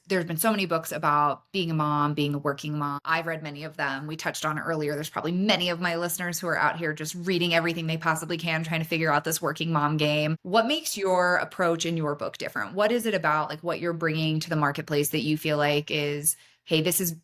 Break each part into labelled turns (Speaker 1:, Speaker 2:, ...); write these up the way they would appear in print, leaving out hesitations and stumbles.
Speaker 1: There's been so many books about being a mom, being a working mom. I've read many of them. We touched on it earlier. There's probably many of my listeners who are out here just reading everything they possibly can, trying to figure out this working mom game. What makes your approach in your book different? What is it about, like, what you're bringing to the marketplace that you feel like is, hey, this is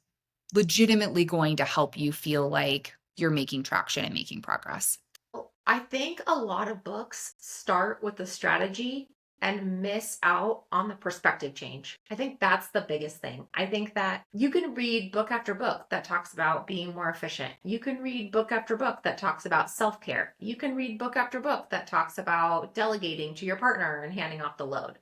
Speaker 1: legitimately going to help you feel like you're making traction and making progress?
Speaker 2: Well, I think a lot of books start with the strategy and miss out on the perspective change. I think that's the biggest thing. I think that you can read book after book that talks about being more efficient. You can read book after book that talks about self care. You can read book after book that talks about delegating to your partner and handing off the load.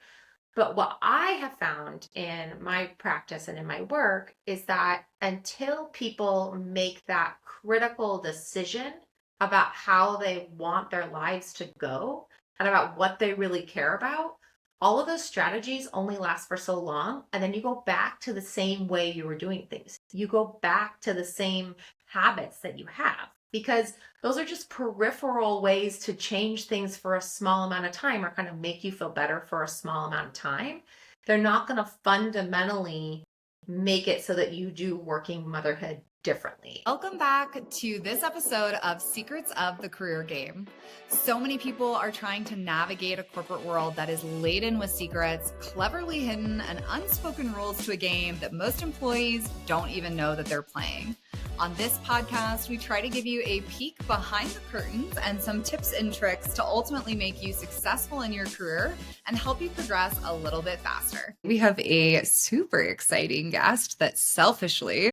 Speaker 2: But what I have found in my practice and in my work is that until people make that critical decision about how they want their lives to go and about what they really care about, all of those strategies only last for so long. And then you go back to the same way you were doing things. You go back to the same habits that you have because those are just peripheral ways to change things for a small amount of time or kind of make you feel better for a small amount of time. They're not going to fundamentally make it so that you do working motherhood differently.
Speaker 1: Welcome back to this episode of Secrets of the Career Game. So many people are trying to navigate a corporate world that is laden with secrets, cleverly hidden, and unspoken rules to a game that most employees don't even know that they're playing. On this podcast, we try to give you a peek behind the curtains and some tips and tricks to ultimately make you successful in your career and help you progress a little bit faster. We have a super exciting guest that selfishly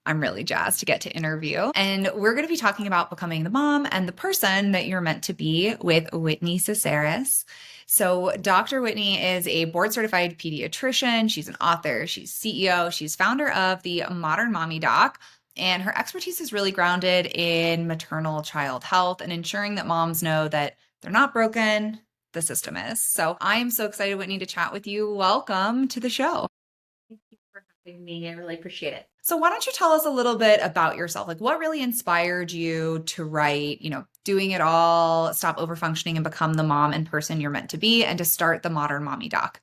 Speaker 1: I'm really jazzed to get to interview. And we're going to be talking about becoming the mom and the person that you're meant to be with Whitney Casares. So, Dr. Whitney is a board certified pediatrician. She's an author, she's CEO, she's founder of the Modern Mommy Doc. And her expertise is really grounded in maternal child health and ensuring that moms know that they're not broken, the system is. So, I am so excited, Whitney, to chat with you. Welcome to the show.
Speaker 2: Thank you for having me. I really appreciate it.
Speaker 1: So why don't you tell us a little bit about yourself? Like what really inspired you to write, doing it all, stop overfunctioning and become the mom and person you're meant to be and to start the Modern Mommy Doc?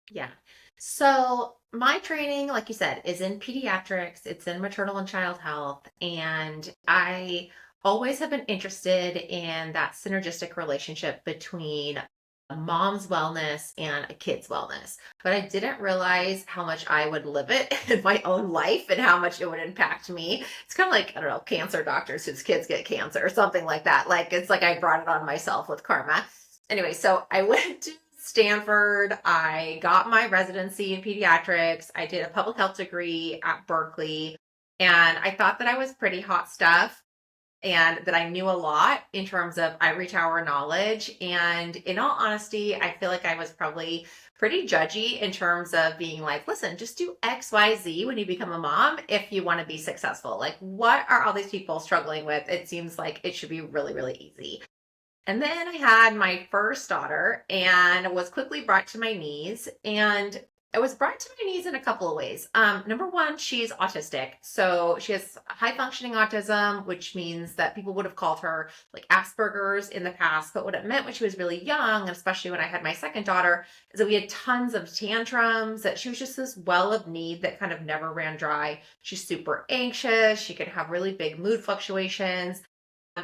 Speaker 2: Yeah. So my training, like you said, is in pediatrics. It's in maternal and child health. And I always have been interested in that synergistic relationship between a mom's wellness and a kid's wellness. But I didn't realize how much I would live it in my own life and how much it would impact me. It's kind of like, I don't know, cancer doctors whose kids get cancer or something like that. Like it's like I brought it on myself with karma. Anyway, so I went to Stanford. I got my residency in pediatrics. I did a public health degree at Berkeley. And I thought that I was pretty hot stuff and that I knew a lot in terms of ivory tower knowledge. And in all honesty, I feel like I was probably pretty judgy in terms of being like, listen, just do X, Y, Z when you become a mom if you want to be successful. Like, what are all these people struggling with? It seems like it should be really, really easy. And then I had my first daughter and was quickly brought to my knees. And I was brought to my knees in a couple of ways. Number one, she's autistic. So she has high functioning autism, which means that people would have called her like Asperger's in the past. But what it meant when she was really young, and especially when I had my second daughter, is that we had tons of tantrums, that she was just this well of need that kind of never ran dry. She's super anxious. She could have really big mood fluctuations.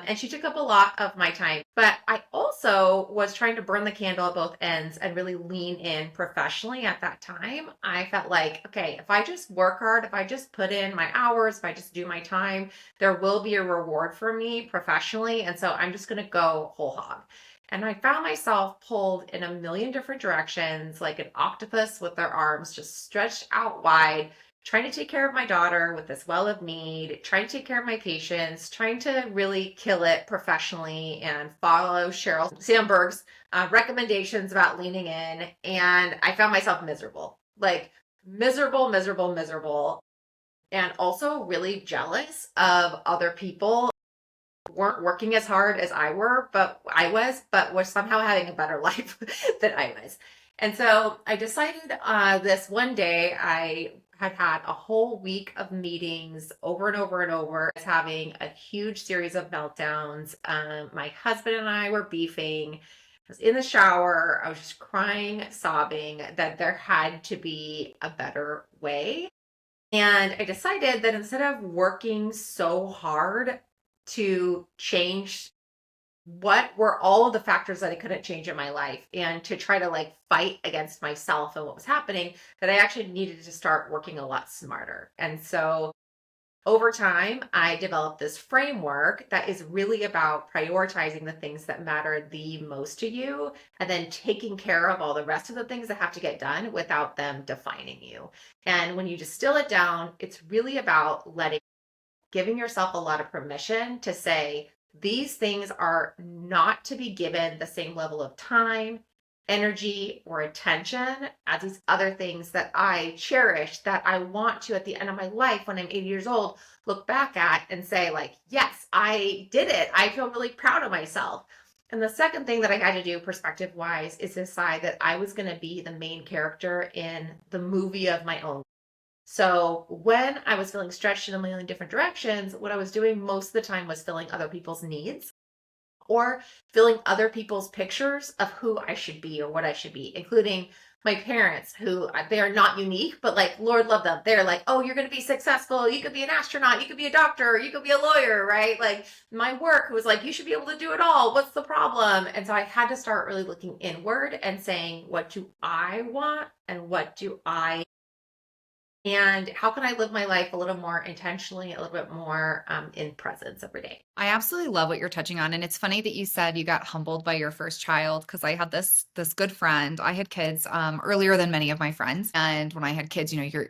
Speaker 2: And she took up a lot of my time. But I also was trying to burn the candle at both ends and really lean in professionally at that time. I felt like, okay, if I just work hard, if I just put in my hours, if I just do my time, there will be a reward for me professionally. And so I'm just going to go whole hog. And I found myself pulled in a million different directions, like an octopus with their arms just stretched out wide, trying to take care of my daughter with this well of need, trying to take care of my patients, trying to really kill it professionally and follow Sheryl Sandberg's recommendations about leaning in. And I found myself miserable, like miserable, miserable, miserable, and also really jealous of other people who weren't working as hard as but were somehow having a better life than I was. And so I decided this one day I had a whole week of meetings over and over and over. I was having a huge series of meltdowns. My husband and I were beefing. was in the shower. I was just crying, sobbing that there had to be a better way. And I decided that instead of working so hard to change what were all of the factors that I couldn't change in my life and to try to like fight against myself and what was happening, that I actually needed to start working a lot smarter. And so over time, I developed this framework that is really about prioritizing the things that matter the most to you and then taking care of all the rest of the things that have to get done without them defining you. And when you distill it down, it's really about giving yourself a lot of permission to say, these things are not to be given the same level of time, energy, or attention as these other things that I cherish, that I want to, at the end of my life, when I'm 80 years old, look back at and say, like, yes, I did it. I feel really proud of myself. And the second thing that I had to do perspective wise is decide that I was going to be the main character in the movie of my own. So when I was feeling stretched in a million different directions, what I was doing most of the time was filling other people's needs or filling other people's pictures of who I should be or what I should be, including my parents, who they are not unique, but like, Lord love them. They're like, oh, you're going to be successful. You could be an astronaut. You could be a doctor. You could be a lawyer, right? Like my work was like, you should be able to do it all. What's the problem? And so I had to start really looking inward and saying, what do I want? And what do I and how can I live my life a little more intentionally, a little bit more in presence every day?
Speaker 1: I absolutely love what you're touching on. And it's funny that you said you got humbled by your first child because I had this good friend. I had kids earlier than many of my friends. And when I had kids, you're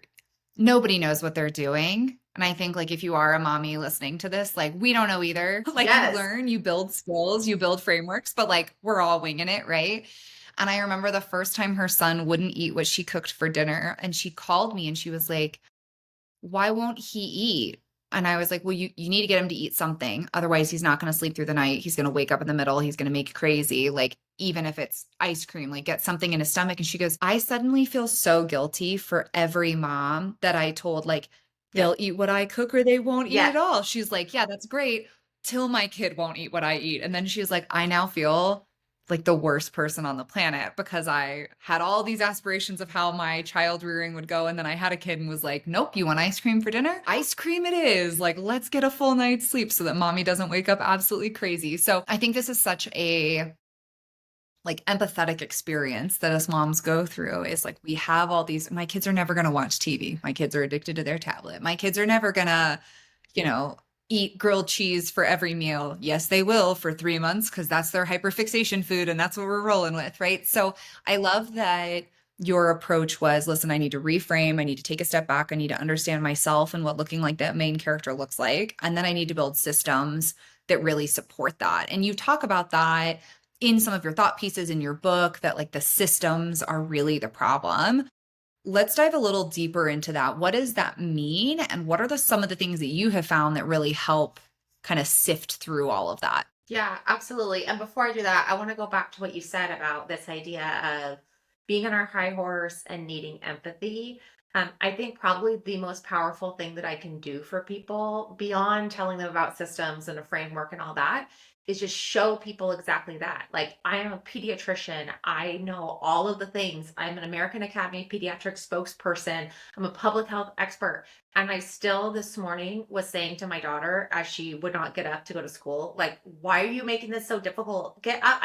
Speaker 1: nobody knows what they're doing. And I think like if you are a mommy listening to this, like we don't know either. Like you
Speaker 2: Yes.
Speaker 1: learn, you build skills, you build frameworks, but like we're all winging it, right? And I remember the first time her son wouldn't eat what she cooked for dinner. And she called me and she was like, why won't he eat? And I was like, well, you need to get him to eat something. Otherwise, he's not going to sleep through the night. He's going to wake up in the middle. He's going to make you crazy. Like, even if it's ice cream, like get something in his stomach. And she goes, I suddenly feel so guilty for every mom that I told, like,
Speaker 2: Yep.
Speaker 1: they'll eat what I cook or they won't eat
Speaker 2: Yeah.
Speaker 1: at all. She's like, yeah, that's great till my kid won't eat what I eat. And then she's like, I now feel like the worst person on the planet because I had all these aspirations of how my child rearing would go. And then I had a kid and was like, nope, you want ice cream for dinner? Ice cream it is. Like, let's get a full night's sleep so that mommy doesn't wake up absolutely crazy. So I think this is such a like empathetic experience that us moms go through is like we have all these my kids are never going to watch TV. My kids are addicted to their tablet. My kids are never going to, you know, eat grilled cheese for every meal. Yes, they will for 3 months because that's their hyperfixation food and that's what we're rolling with, right? So I love that your approach was, listen, I need to reframe, I need to take a step back, I need to understand myself and what looking like that main character looks like, and then I need to build systems that really support that. And you talk about that in some of your thought pieces in your book that like the systems are really the problem. Let's dive a little deeper into that. What does that mean? And what are some of the things that you have found that really help kind of sift through all of that?
Speaker 2: Yeah, absolutely. And before I do that, I want to go back to what you said about this idea of being on our high horse and needing empathy. I think probably the most powerful thing that I can do for people beyond telling them about systems and a framework and all that is just show people exactly that. Like, I am a pediatrician. I know all of the things. I'm an American Academy of Pediatrics spokesperson. I'm a public health expert. And I still this morning was saying to my daughter as she would not get up to go to school, like, why are you making this so difficult? Get up.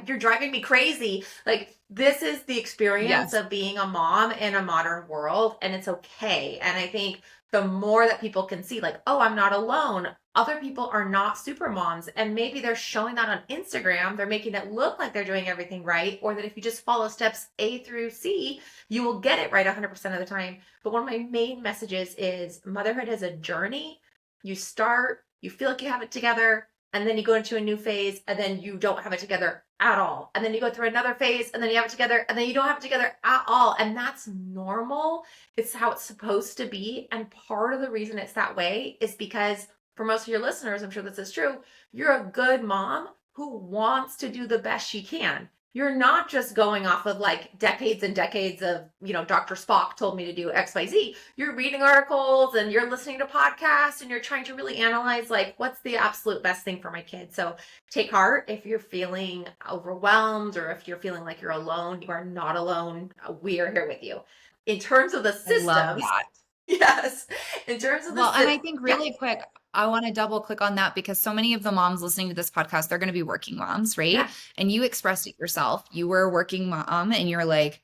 Speaker 2: You're driving me crazy. Like, this is the experience
Speaker 1: Yes.
Speaker 2: of being a mom in a modern world, and it's okay. And I think the more that people can see, like, oh, I'm not alone. Other people are not super moms, and maybe they're showing that on Instagram. They're making it look like they're doing everything right, or that if you just follow steps A through C, you will get it right 100% of the time. But one of my main messages is motherhood is a journey. You start, you feel like you have it together, and then you go into a new phase, and then you don't have it together at all. And then you go through another phase, and then you have it together, and then you don't have it together at all. And that's normal. It's how it's supposed to be. And part of the reason it's that way is because for most of your listeners, I'm sure this is true, you're a good mom who wants to do the best she can. you're not just going off of like decades and decades of, Dr. Spock told me to do XYZ. You're reading articles and you're listening to podcasts and you're trying to really analyze like what's the absolute best thing for my kid. So take heart if you're feeling overwhelmed or if you're feeling like you're alone. You are not alone. We are here with you. In terms of the
Speaker 1: I love
Speaker 2: systems,
Speaker 1: that.
Speaker 2: yes. In terms of
Speaker 1: Well, and I
Speaker 2: the
Speaker 1: think
Speaker 2: yeah,
Speaker 1: really quick, I want to double click on that because so many of the moms listening to this podcast, they're going to be working moms, right?
Speaker 2: yeah,
Speaker 1: And you expressed it yourself. You were a working mom and you're like,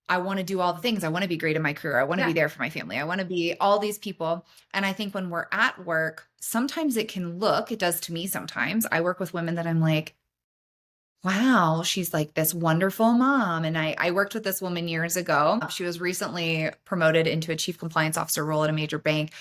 Speaker 1: I want to do all the things. I want to be great in my career. I want to be
Speaker 2: yeah,
Speaker 1: there for my family. I want to be all these people. And I think when we're at work, sometimes it does to me sometimes. I work with women that I'm like, wow, she's like this wonderful mom. And I worked with this woman years ago. She was recently promoted into a chief compliance officer role at a major bank,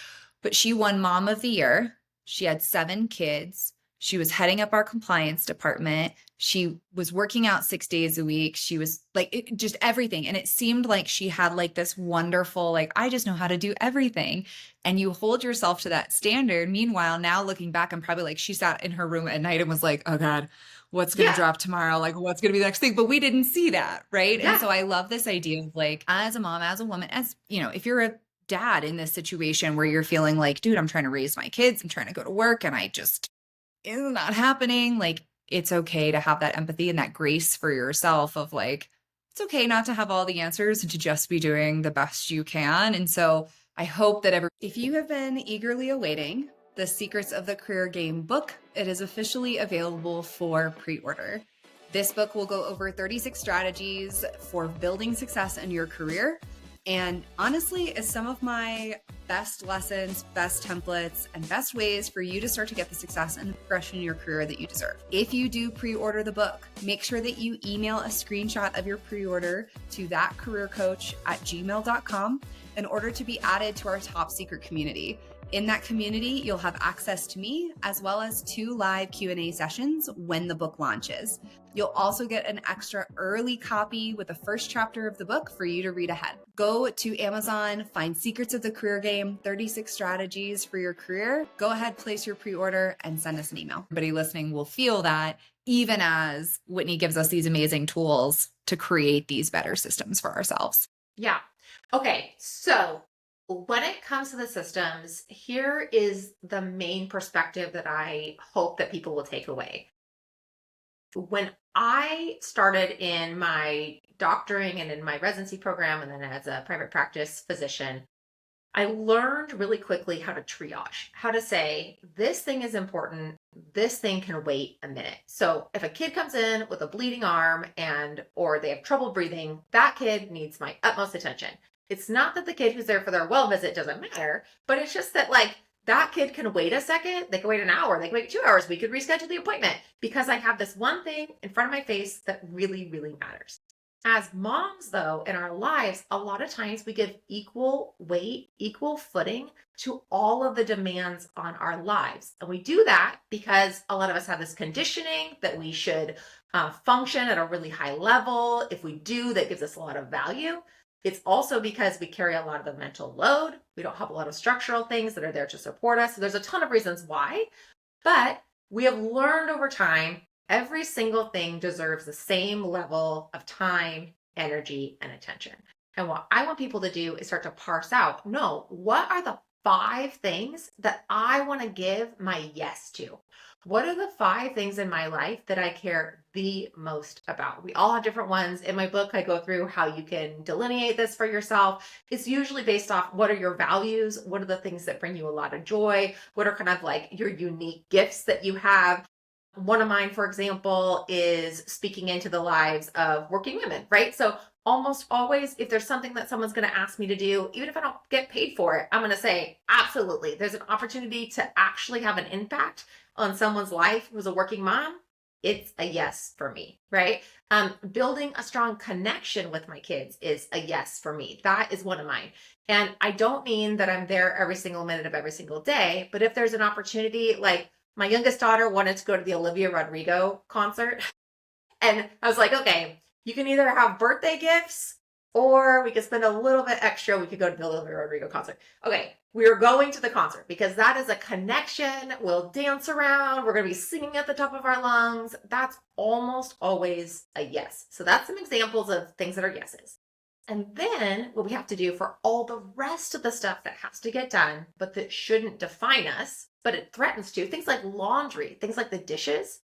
Speaker 1: but she won Mom of the Year. She had 7 kids. She was heading up our compliance department. She was working out 6 days a week. She was like just everything. And it seemed like she had like this wonderful, like, I just know how to do everything. And you hold yourself to that standard. Meanwhile, now looking back, I'm probably like, she sat in her room at night and was like, oh God, what's going to
Speaker 2: yeah,
Speaker 1: drop tomorrow? Like, what's going to be the next thing? But we didn't see that. Right. And
Speaker 2: yeah,
Speaker 1: so I love this idea of like, as a mom, as a woman, as you know, if you're a dad in this situation where you're feeling like, dude, I'm trying to raise my kids, I'm trying to go to work, and I just, it's not happening. Like, it's okay to have that empathy and that grace for yourself of like, it's okay not to have all the answers and to just be doing the best you can. And so I hope that if you have been eagerly awaiting the Secrets of the Career Game book, it is officially available for pre-order. This book will go over 36 strategies for building success in your career. And honestly, is some of my best lessons, best templates, and best ways for you to start to get the success and the progression in your career that you deserve. If you do pre-order the book, make sure that you email a screenshot of your pre-order to thatcareercoach@gmail.com in order to be added to our top secret community. In that community, you'll have access to me as well as 2 live Q&A sessions when the book launches. You'll also get an extra early copy with the first chapter of the book for you to read ahead. Go to Amazon, find Secrets of the Career Game, 36 strategies for your career. Go ahead, place your pre-order and send us an email. Everybody listening will feel that even as Whitney gives us these amazing tools to create these better systems for ourselves.
Speaker 2: yeah. Okay, so when it comes to the systems, here is the main perspective that I hope that people will take away. When I started in my doctoring and in my residency program, and then as a private practice physician, I learned really quickly how to triage, how to say, this thing is important, this thing can wait a minute. So if a kid comes in with a bleeding arm or they have trouble breathing, that kid needs my utmost attention. It's not that the kid who's there for their well visit doesn't matter, but it's just that like that kid can wait a second, they can wait an hour, they can wait 2 hours, we could reschedule the appointment because I have this one thing in front of my face that really, really matters. As moms, though, in our lives, a lot of times we give equal weight, equal footing to all of the demands on our lives. And we do that because a lot of us have this conditioning that we should function at a really high level. If we do, that gives us a lot of value. It's also because we carry a lot of the mental load. We don't have a lot of structural things that are there to support us. So there's a ton of reasons why. But we have learned over time every single thing deserves the same level of time, energy, and attention. And what I want people to do is start to parse out, no, what are the 5 things that I want to give my yes to? What are the 5 things in my life that I care the most about? We all have different ones. In my book, I go through how you can delineate this for yourself. It's usually based off what are your values? What are the things that bring you a lot of joy? What are kind of like your unique gifts that you have? One of mine, for example, is speaking into the lives of working women, right? So almost always, if there's something that someone's going to ask me to do, even if I don't get paid for it, I'm going to say, absolutely. There's an opportunity to actually have an impact on someone's life who's a working mom. It's a yes for me, right? Building a strong connection with my kids is a yes for me. That is one of mine. And I don't mean that I'm there every single minute of every single day, but if there's an opportunity, like my youngest daughter wanted to go to the Olivia Rodrigo concert. And I was like, okay, you can either have birthday gifts Or we could spend a little bit extra. We could go to the Olivia Rodrigo concert. Okay, we're going to the concert because that is a connection. We'll dance around. We're going to be singing at the top of our lungs. That's almost always a yes. So that's some examples of things that are yeses. And then what we have to do for all the rest of the stuff that has to get done, but that shouldn't define us, but it threatens to, things like laundry, things like the dishes,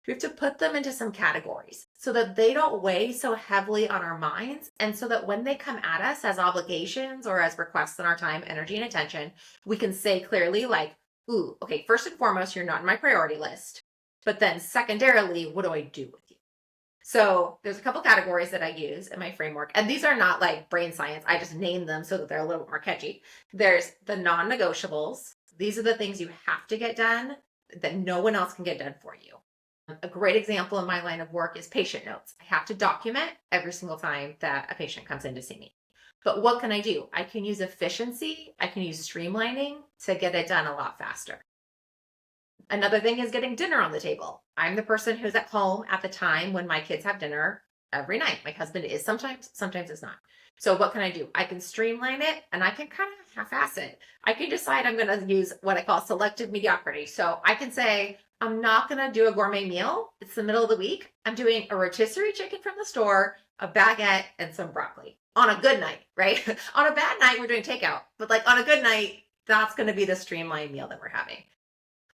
Speaker 2: we have to put them into some categories so that they don't weigh so heavily on our minds. And so that when they come at us as obligations or as requests on our time, energy, and attention, we can say clearly, like, ooh, okay, first and foremost, you're not in my priority list. But then secondarily, what do I do with you? So there's a couple categories that I use in my framework. And these are not like brain science. I just name them so that they're a little more catchy. There's the non-negotiables. These are the things you have to get done that no one else can get done for you. A great example in my line of work is patient notes. I have to document every single time that a patient comes in to see me. But what can I do? I can use efficiency. I can use streamlining to get it done a lot faster. Another thing is getting dinner on the table. I'm the person who's at home at the time when my kids have dinner every night. My husband is sometimes is not. So what can I do? I can streamline it and I can kind of half-ass it. I can decide I'm going to use what I call selective mediocrity. So I can say, I'm not going to do a gourmet meal. It's the middle of the week. I'm doing a rotisserie chicken from the store, a baguette, and some broccoli on a good night, right? On a bad night, we're doing takeout. But like on a good night, that's going to be the streamlined meal that we're having.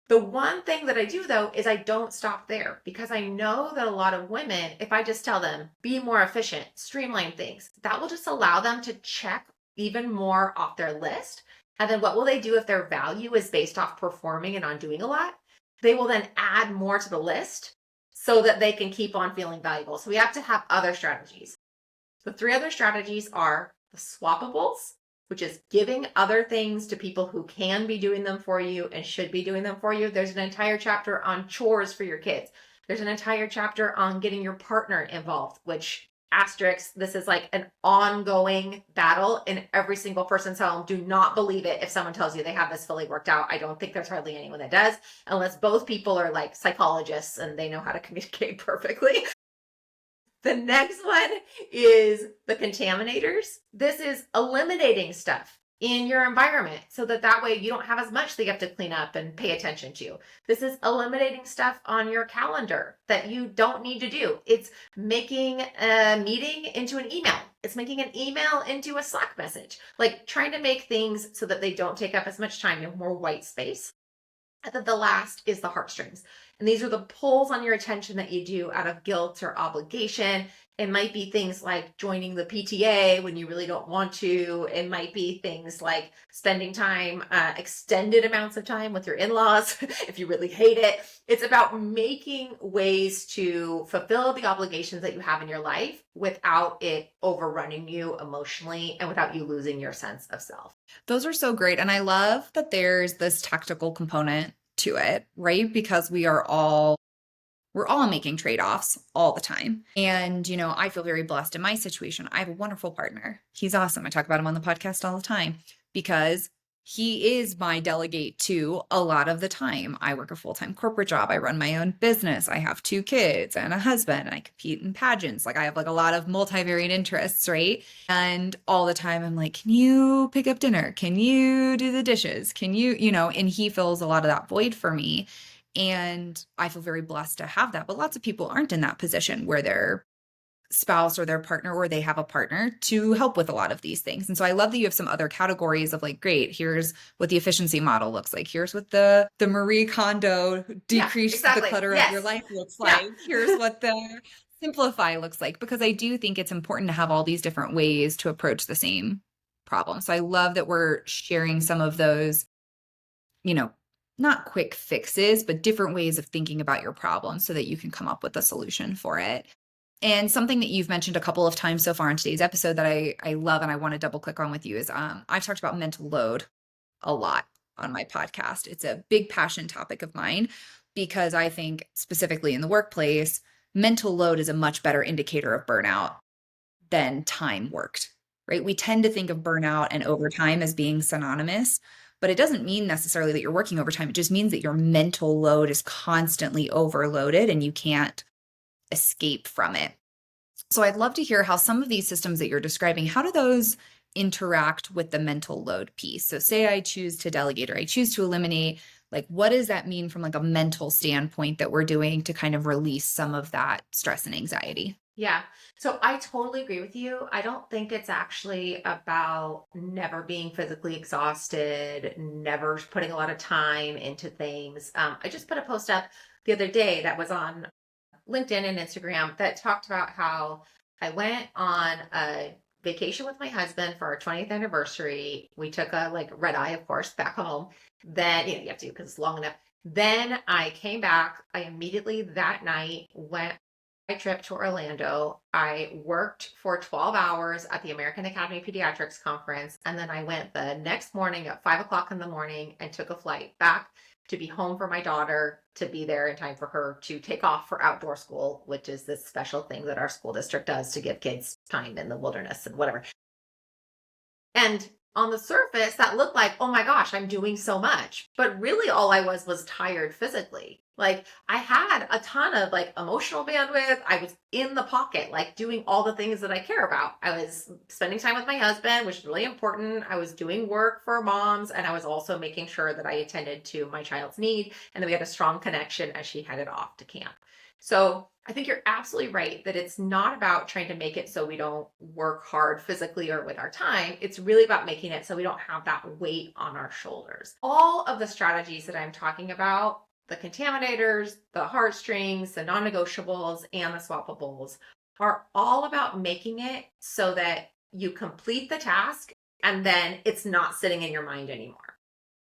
Speaker 2: The one thing that I do though is I don't stop there because I know that a lot of women, if I just tell them, be more efficient, streamline things, that will just allow them to check even more off their list. And then what will they do if their value is based off performing and on doing a lot? They will then add more to the list so that they can keep on feeling valuable. So we have to have other strategies. The 3 other strategies are the swappables, which is giving other things to people who can be doing them for you and should be doing them for you. There's an entire chapter on chores for your kids. There's an entire chapter on getting your partner involved, which asterisk, this is like an ongoing battle in every single person's home. Do not believe it if someone tells you they have this fully worked out. I don't think there's hardly anyone that does, unless both people are like psychologists and they know how to communicate perfectly. The next one is the contaminators. This is eliminating stuff in your environment so that way you don't have as much that you have to clean up and pay attention to. This is eliminating stuff on your calendar that you don't need to do. It's making a meeting into an email. It's making an email into a Slack message, like trying to make things so that they don't take up as much time. You have more white space. And then the last is the heartstrings. And these are the pulls on your attention that you do out of guilt or obligation. It might be things like joining the PTA when you really don't want to. It might be things like spending time, extended amounts of time with your in-laws if you really hate it. It's about making ways to fulfill the obligations that you have in your life without it overrunning you emotionally and without you losing your sense of self.
Speaker 1: Those are so great. And I love that there's this tactical component to it, right? Because we're all making trade-offs all the time. And, I feel very blessed in my situation. I have a wonderful partner. He's awesome. I talk about him on the podcast all the time because he is my delegate to a lot of the time. I work a full-time corporate job. I run my own business. I have 2 kids and a husband, and I compete in pageants. Like I have like a lot of multivariate interests, right? And all the time I'm like, can you pick up dinner? Can you do the dishes? Can you, and he fills a lot of that void for me. And I feel very blessed to have that. But lots of people aren't in that position where their spouse or their partner, or they have a partner to help with a lot of these things. And so I love that you have some other categories of like, great, here's what the efficiency model looks like. Here's what the Marie Kondo decrease the clutter of your life looks like. Here's what the simplify looks like, because I do think it's important to have all these different ways to approach the same problem. So I love that we're sharing some of those, not quick fixes, but different ways of thinking about your problem so that you can come up with a solution for it. And something that you've mentioned a couple of times so far in today's episode that I love and I want to double click on with you is I've talked about mental load a lot on my podcast. It's a big passion topic of mine because I think specifically in the workplace, mental load is a much better indicator of burnout than time worked, right? We tend to think of burnout and overtime as being synonymous, but it doesn't mean necessarily that you're working overtime. It just means that your mental load is constantly overloaded and you can't escape from it. So I'd love to hear how some of these systems that you're describing, how do those interact with the mental load piece? So say I choose to delegate or I choose to eliminate, like what does that mean from like a mental standpoint that we're doing to kind of release some of that stress and anxiety?
Speaker 2: Yeah. So I totally agree with you. I don't think it's actually about never being physically exhausted, never putting a lot of time into things. I just put a post up the other day that was on LinkedIn and Instagram that talked about how I went on a vacation with my husband for our 20th anniversary. We took a like red eye, of course, back home. Then, you have to because it's long enough. Then I came back. I immediately that night went my trip to Orlando. I worked for 12 hours at the American Academy of Pediatrics conference. And then I went the next morning at 5 o'clock in the morning and took a flight back to be home for my daughter, to be there in time for her to take off for outdoor school, which is this special thing that our school district does to give kids time in the wilderness and whatever. And on the surface, that looked like, oh my gosh, I'm doing so much. But really, all I was tired physically. Like I had a ton of like emotional bandwidth. I was in the pocket, like doing all the things that I care about. I was spending time with my husband, which is really important. I was doing work for moms, and I was also making sure that I attended to my child's need and that we had a strong connection as she headed off to camp. So I think you're absolutely right that it's not about trying to make it so we don't work hard physically or with our time. It's really about making it so we don't have that weight on our shoulders. All of the strategies that I'm talking about, the contaminators, the heartstrings, the non-negotiables, and the swappables, are all about making it so that you complete the task and then it's not sitting in your mind anymore.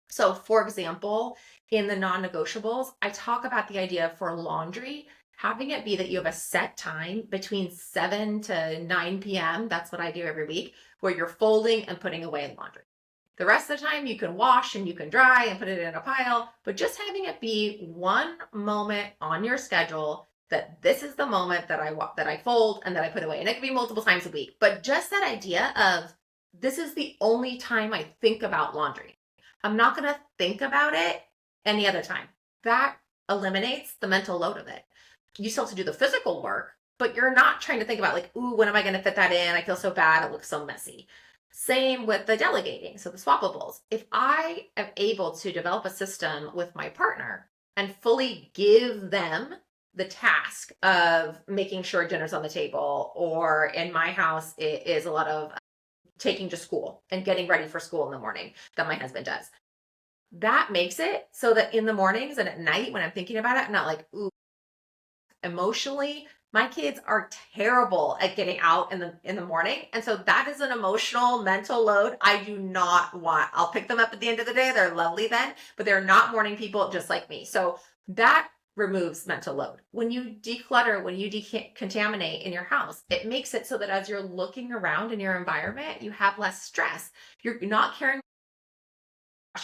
Speaker 2: So for example, in the non-negotiables, I talk about the idea for laundry, having it be that you have a set time between 7 to 9 p.m. That's what I do every week, where you're folding and putting away laundry. The rest of the time you can wash and you can dry and put it in a pile, but just having it be one moment on your schedule that this is the moment that I fold and that I put away. And it can be multiple times a week, but just that idea of this is the only time I think about laundry. I'm not going to think about it any other time. That eliminates the mental load of it. You still have to do the physical work, but you're not trying to think about like, ooh, when am I going to fit that in? I feel so bad. It looks so messy. Same with the delegating. So the swappables. If I am able to develop a system with my partner and fully give them the task of making sure dinner's on the table, or in my house, it is a lot of taking to school and getting ready for school in the morning that my husband does. That makes it so that in the mornings and at night when I'm thinking about it, I'm not like, ooh, emotionally, my kids are terrible at getting out in the morning. And so that is an emotional, mental load I do not want. I'll pick them up at the end of the day. They're lovely then, but they're not morning people just like me. So that removes mental load. When you declutter, when you decontaminate in your house, it makes it so that as you're looking around in your environment, you have less stress. You're not carrying,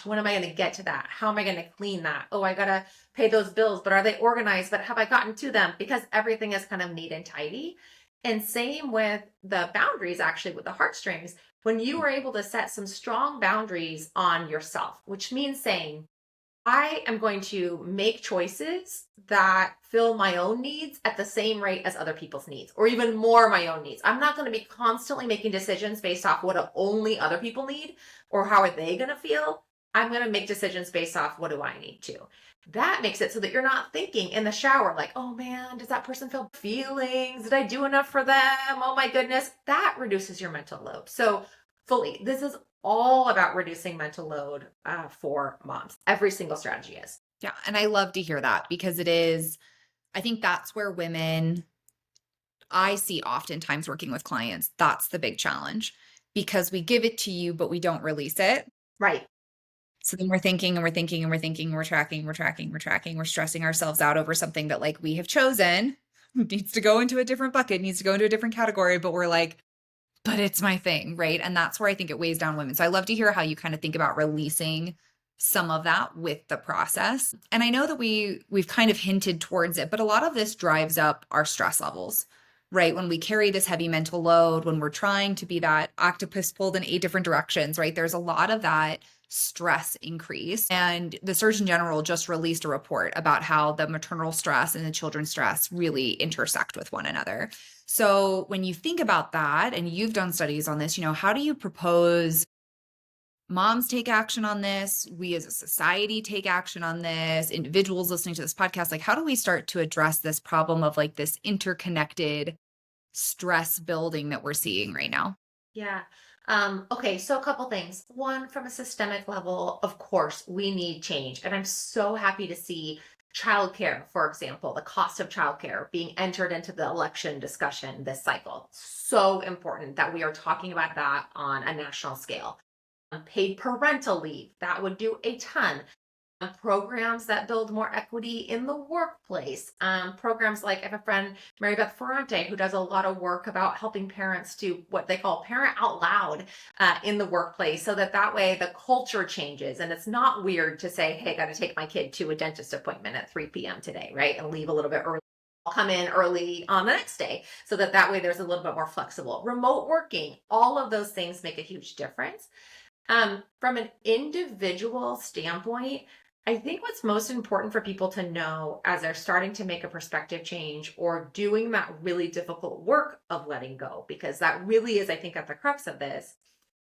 Speaker 2: when am I going to get to that? How am I going to clean that? Oh, I got to pay those bills, but are they organized? But have I gotten to them? Because everything is kind of neat and tidy. And same with the boundaries, actually, with the heartstrings. When you are able to set some strong boundaries on yourself, which means saying, I am going to make choices that fill my own needs at the same rate as other people's needs, or even more my own needs. I'm not going to be constantly making decisions based off what only other people need or how are they going to feel. I'm going to make decisions based off what do I need to. That makes it so that you're not thinking in the shower like, oh man, does that person feel feelings? Did I do enough for them? Oh my goodness. That reduces your mental load. So fully, this is all about reducing mental load for moms. Every single strategy is.
Speaker 1: Yeah. And I love to hear that because it is, I think that's where women, I see oftentimes working with clients, that's the big challenge because we give it to you, but we don't release it.
Speaker 2: Right.
Speaker 1: So then we're thinking and we're thinking and we're thinking, we're tracking, we're stressing ourselves out over something that like we have chosen needs to go into a different bucket, needs to go into a different category, but we're like, but it's my thing, right? And that's where I think it weighs down women. So I love to hear how you kind of think about releasing some of that with the process. And I know that we've kind of hinted towards it, but a lot of this drives up our stress levels, right? When we carry this heavy mental load, when we're trying to be that octopus pulled in 8 different directions, right? There's a lot of that stress increase. And the Surgeon General just released a report about how the maternal stress and the children's stress really intersect with one another. So when you think about that, and you've done studies on this, how do you propose moms take action on this, we as a society take action on this, individuals listening to this podcast? Like, how do we start to address this problem of like this interconnected stress building that we're seeing right now?
Speaker 2: Yeah. Okay, so a couple things. One, from a systemic level, of course, we need change. And I'm so happy to see childcare, for example, the cost of childcare being entered into the election discussion this cycle. So important that we are talking about that on a national scale. Paid parental leave, that would do a ton. Programs that build more equity in the workplace. Programs like, I have a friend, Mary Beth Ferrante, who does a lot of work about helping parents do what they call parent out loud in the workplace, so that way the culture changes. And it's not weird to say, hey, I got to take my kid to a dentist appointment at 3 p.m. today, right? And leave a little bit early. I'll come in early on the next day, so that way there's a little bit more flexible. Remote working, all of those things make a huge difference. From an individual standpoint, I think what's most important for people to know as they're starting to make a perspective change or doing that really difficult work of letting go, because that really is, I think, at the crux of this.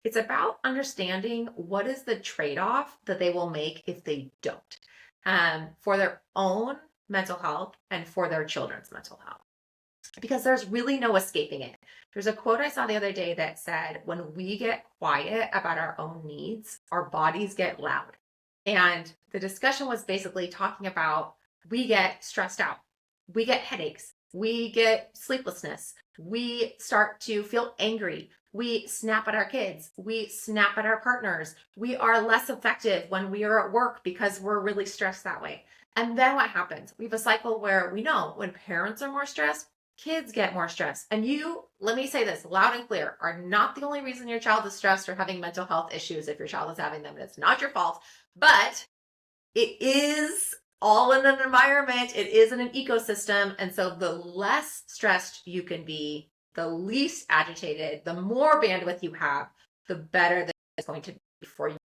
Speaker 2: It's about understanding what is the trade-off that they will make if they don't, for their own mental health and for their children's mental health, because there's really no escaping it. There's a quote I saw the other day that said, when we get quiet about our own needs, our bodies get loud. And the discussion was basically talking about, we get stressed out, we get headaches, we get sleeplessness, we start to feel angry, we snap at our kids, we snap at our partners, we are less effective when we are at work because we're really stressed that way. And then what happens? We have a cycle where we know when parents are more stressed, kids get more stressed. And you, let me say this loud and clear, are not the only reason your child is stressed or having mental health issues if your child is having them. It's not your fault. But it is all in an environment, it is in an ecosystem. And so the less stressed you can be, the least agitated, the more bandwidth you have, the better that it's going to be for your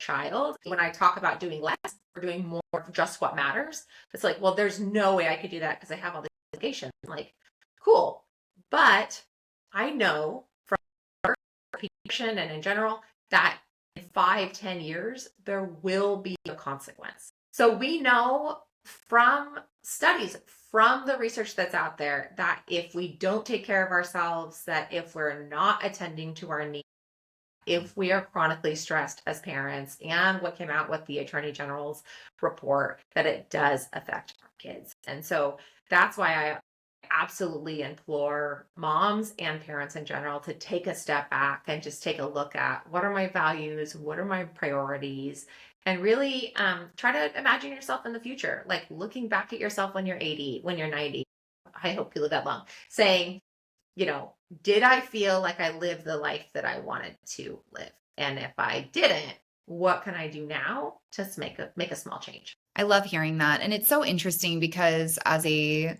Speaker 2: child. When I talk about doing less or doing more of just what matters, it's like, well, there's no way I could do that because I have all this education. Like, cool. But I know from pediatrician and in general that in 5-10 years, there will be a consequence. So we know from studies, from the research that's out there, that if we don't take care of ourselves, that if we're not attending to our needs, if we are chronically stressed as parents, and what came out with the Attorney General's report, that it does affect our kids. And so that's why I absolutely implore moms and parents in general to take a step back and just take a look at, what are my values, what are my priorities, and really try to imagine yourself in the future, like looking back at yourself when you're 80, when you're 90. I hope you live that long, saying, did I feel like I lived the life that I wanted to live? And if I didn't, what can I do now to make a small change?
Speaker 1: I love hearing that. And it's so interesting because as a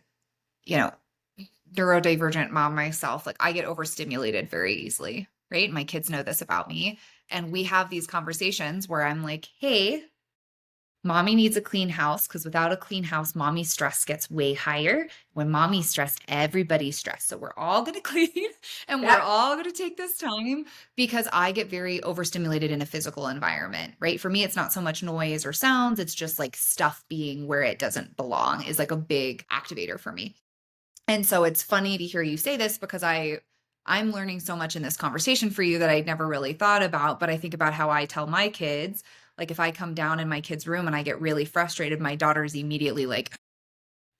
Speaker 1: neurodivergent mom myself, like I get overstimulated very easily, right? My kids know this about me. And we have these conversations where I'm like, hey, mommy needs a clean house, because without a clean house, mommy's stress gets way higher. When mommy's stressed, everybody's stressed. So we're all going to clean and we're all going to take this time, because I get very overstimulated in a physical environment, right? For me, it's not so much noise or sounds. It's just like stuff being where it doesn't belong is like a big activator for me. And so it's funny to hear you say this, because I'm learning so much in this conversation for you that I'd never really thought about. But I think about how I tell my kids, like if I come down in my kid's room and I get really frustrated, my daughter's immediately like,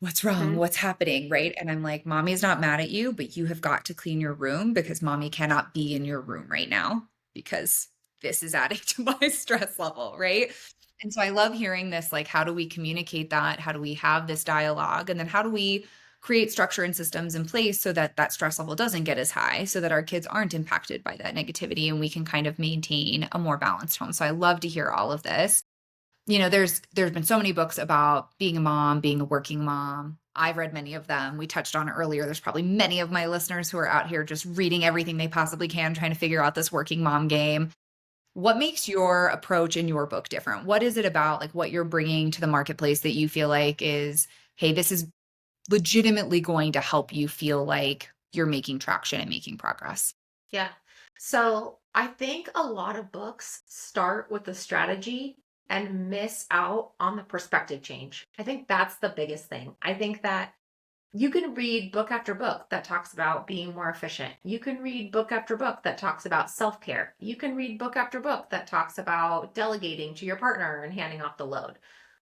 Speaker 1: what's wrong? What's happening? Right. And I'm like, mommy's not mad at you, but you have got to clean your room, because mommy cannot be in your room right now, because this is adding to my stress level. Right. And so I love hearing this, like, how do we communicate that? How do we have this dialogue? And then how do we create structure and systems in place so that that stress level doesn't get as high, so that our kids aren't impacted by that negativity and we can kind of maintain a more balanced home. So I love to hear all of this. There's been so many books about being a mom, being a working mom. I've read many of them. We touched on it earlier. There's probably many of my listeners who are out here just reading everything they possibly can, trying to figure out this working mom game. What makes your approach in your book different? What is it about, like, what you're bringing to the marketplace that you feel like is, hey, this is legitimately going to help you feel like you're making traction and making progress.
Speaker 2: Yeah. So I think a lot of books start with the strategy and miss out on the perspective change. I think that's the biggest thing. I think that you can read book after book that talks about being more efficient. You can read book after book that talks about self care. You can read book after book that talks about delegating to your partner and handing off the load.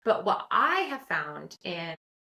Speaker 2: But what I have found in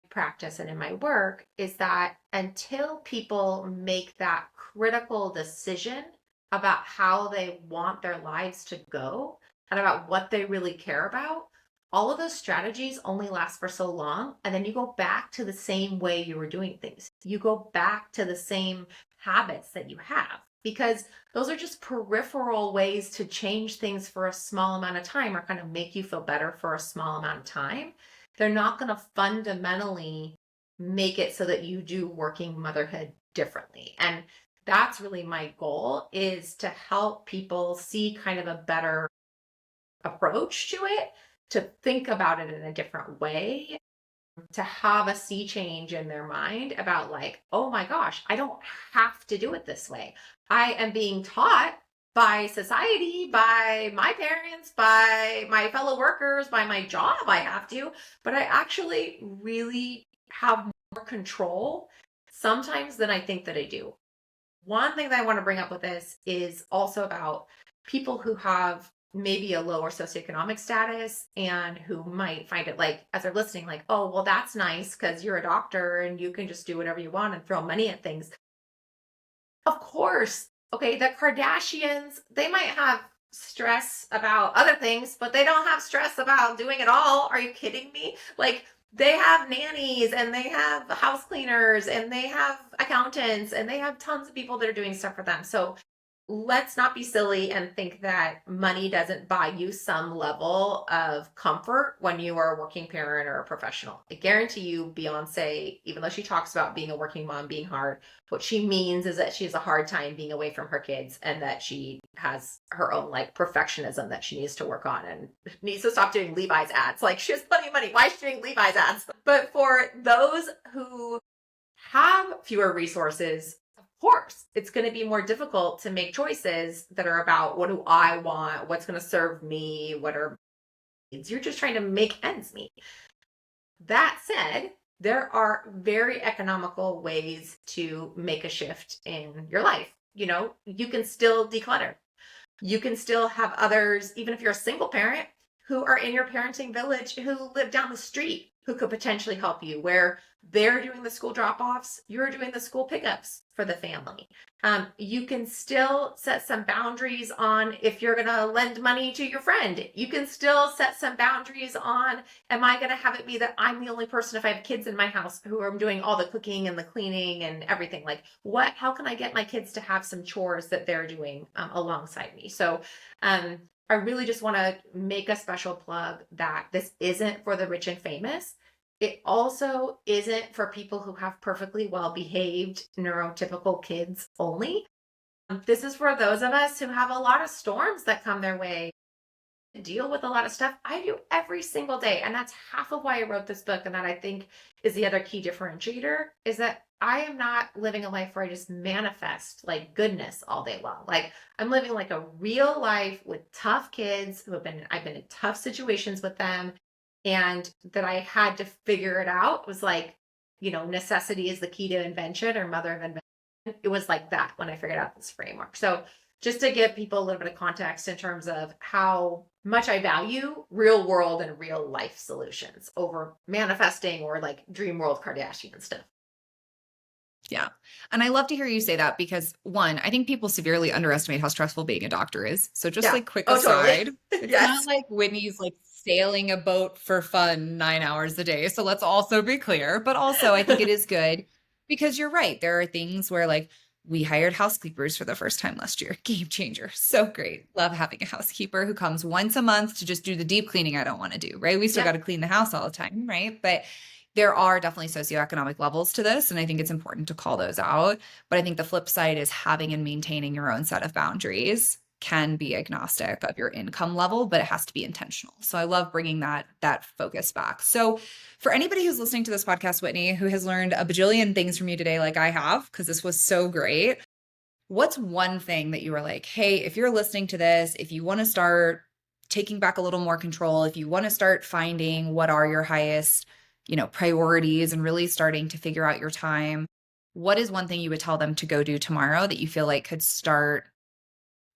Speaker 2: practice and in my work is that until people make that critical decision about how they want their lives to go and about what they really care about, all of those strategies only last for so long. And then you go back to the same way you were doing things. You go back to the same habits that you have because those are just peripheral ways to change things for a small amount of time or kind of make you feel better for a small amount of time. They're not going to fundamentally make it so that you do working motherhood differently. And that's really my goal, is to help people see kind of a better approach to it, to think about it in a different way, to have a sea change in their mind about like, oh my gosh, I don't have to do it this way. I am being taught by society, by my parents, by my fellow workers, by my job, I have to, but I actually really have more control sometimes than I think that I do. One thing that I want to bring up with this is also about people who have maybe a lower socioeconomic status and who might find it like, as they're listening, like, oh, well, that's nice because you're a doctor and you can just do whatever you want and throw money at things. Of course. Okay, the Kardashians, they might have stress about other things, but they don't have stress about doing it all. Are you kidding me? Like, they have nannies and they have house cleaners and they have accountants and they have tons of people that are doing stuff for them. So let's not be silly and think that money doesn't buy you some level of comfort when you are a working parent or a professional. I guarantee you, Beyonce, even though she talks about being a working mom being hard, what she means is that she has a hard time being away from her kids and that she has her own like perfectionism that she needs to work on and needs to stop doing Levi's ads. Like, she has plenty of money. Why is she doing Levi's ads? But for those who have fewer resources, of course, it's going to be more difficult to make choices that are about what do I want, what's going to serve me, what are needs. You're just trying to make ends meet. That said, there are very economical ways to make a shift in your life. You know, you can still declutter. You can still have others, even if you're a single parent, who are in your parenting village who live down the street who could potentially help you, where they're doing the school drop-offs, you're doing the school pickups for the family. You can still set some boundaries on if you're going to lend money to your friend. You can still set some boundaries on, am I going to have it be that I'm the only person, if I have kids in my house, who are doing all the cooking and the cleaning and everything? Like, how can I get my kids to have some chores that they're doing alongside me? So I really just want to make a special plug that this isn't for the rich and famous. It also isn't for people who have perfectly well-behaved neurotypical kids only. This is for those of us who have a lot of storms that come their way, deal with a lot of stuff. I do every single day. And that's half of why I wrote this book. And that I think is the other key differentiator, is that I am not living a life where I just manifest like goodness all day long. Like, I'm living like a real life with tough kids I've been in tough situations with them, and that I had to figure it out. It was like, necessity is the key to invention, or mother of invention. It was like that when I figured out this framework. So just to give people a little bit of context in terms of how much I value real world and real life solutions over manifesting or like dream world Kardashian stuff.
Speaker 1: Yeah. And I love to hear you say that because, one, I think people severely underestimate how stressful being a doctor is. So just like quick aside,
Speaker 2: totally.
Speaker 1: it's
Speaker 2: Yes.
Speaker 1: not like Whitney's like sailing a boat for fun 9 hours a day. So let's also be clear. But also, I think it is good because you're right. There are things where like we hired housekeepers for the first time last year. Game changer. So great. Love having a housekeeper who comes once a month to just do the deep cleaning I don't want to do, right? We still got to clean the house all the time, right? But there are definitely socioeconomic levels to this, and I think it's important to call those out. But I think the flip side is having and maintaining your own set of boundaries can be agnostic of your income level, but it has to be intentional. So I love bringing that focus back. So for anybody who's listening to this podcast, Whitney, who has learned a bajillion things from you today, like I have, because this was so great, what's one thing that you were like, hey, if you're listening to this, if you want to start taking back a little more control, if you want to start finding what are your highest, priorities and really starting to figure out your time, what is one thing you would tell them to go do tomorrow that you feel like could start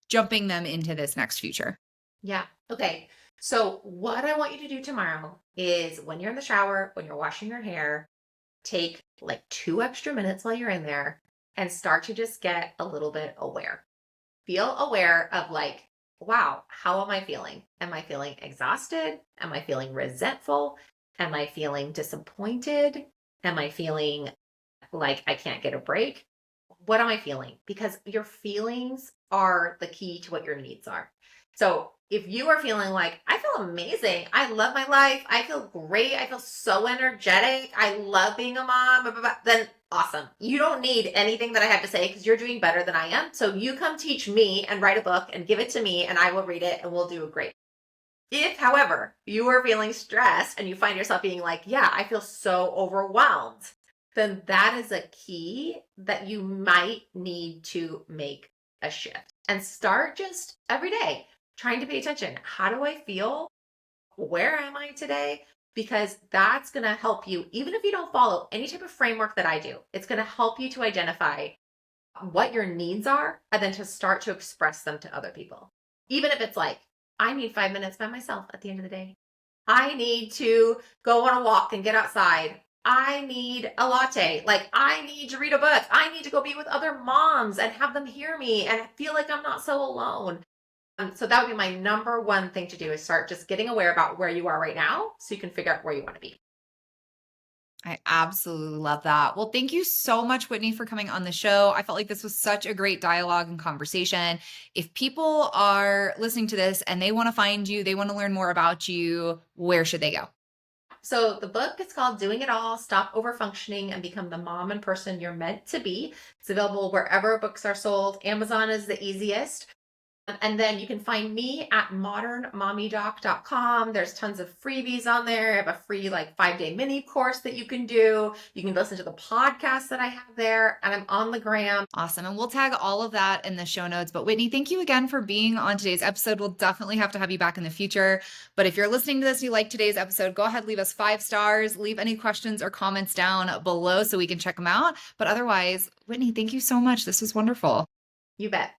Speaker 1: jumping them into this next future?
Speaker 2: Yeah. Okay. So what I want you to do tomorrow is when you're in the shower, when you're washing your hair, take like 2 extra minutes while you're in there and start to just get a little bit aware. Feel aware of like, wow, how am I feeling? Am I feeling exhausted? Am I feeling resentful? Am I feeling disappointed? Am I feeling like I can't get a break? What am I feeling? Because your feelings are the key to what your needs are. So if you are feeling like, I feel amazing, I love my life, I feel great, I feel so energetic, I love being a mom, blah, blah, blah, then awesome. You don't need anything that I have to say because you're doing better than I am. So you come teach me and write a book and give it to me and I will read it and we'll do great. If, however, you are feeling stressed and you find yourself being like, yeah, I feel so overwhelmed, then that is a key that you might need to make a shift and start just every day trying to pay attention. How do I feel? Where am I today? Because that's going to help you, even if you don't follow any type of framework that I do, it's going to help you to identify what your needs are and then to start to express them to other people. Even if it's like, I need 5 minutes by myself at the end of the day. I need to go on a walk and get outside. I need a latte. Like, I need to read a book. I need to go be with other moms and have them hear me and feel like I'm not so alone. So that would be my number one thing to do is start just getting aware about where you are right now so you can figure out where you want to be.
Speaker 1: I absolutely love that. Well, thank you so much, Whitney, for coming on the show. I felt like this was such a great dialogue and conversation. If people are listening to this and they want to find you, they want to learn more about you, where should they go?
Speaker 2: So the book is called Doing It All, Stop Overfunctioning and Become the Mom and Person You're Meant to Be. It's available wherever books are sold. Amazon is the easiest. And then you can find me at modernmommydoc.com. There's tons of freebies on there. I have a free 5-day mini course that you can do. You can listen to the podcast that I have there, and I'm on the gram.
Speaker 1: Awesome. And we'll tag all of that in the show notes. But Whitney, thank you again for being on today's episode. We'll definitely have to have you back in the future. But if you're listening to this and you like today's episode, go ahead, leave us 5 stars, leave any questions or comments down below so we can check them out. But otherwise, Whitney, thank you so much. This was wonderful.
Speaker 2: You bet.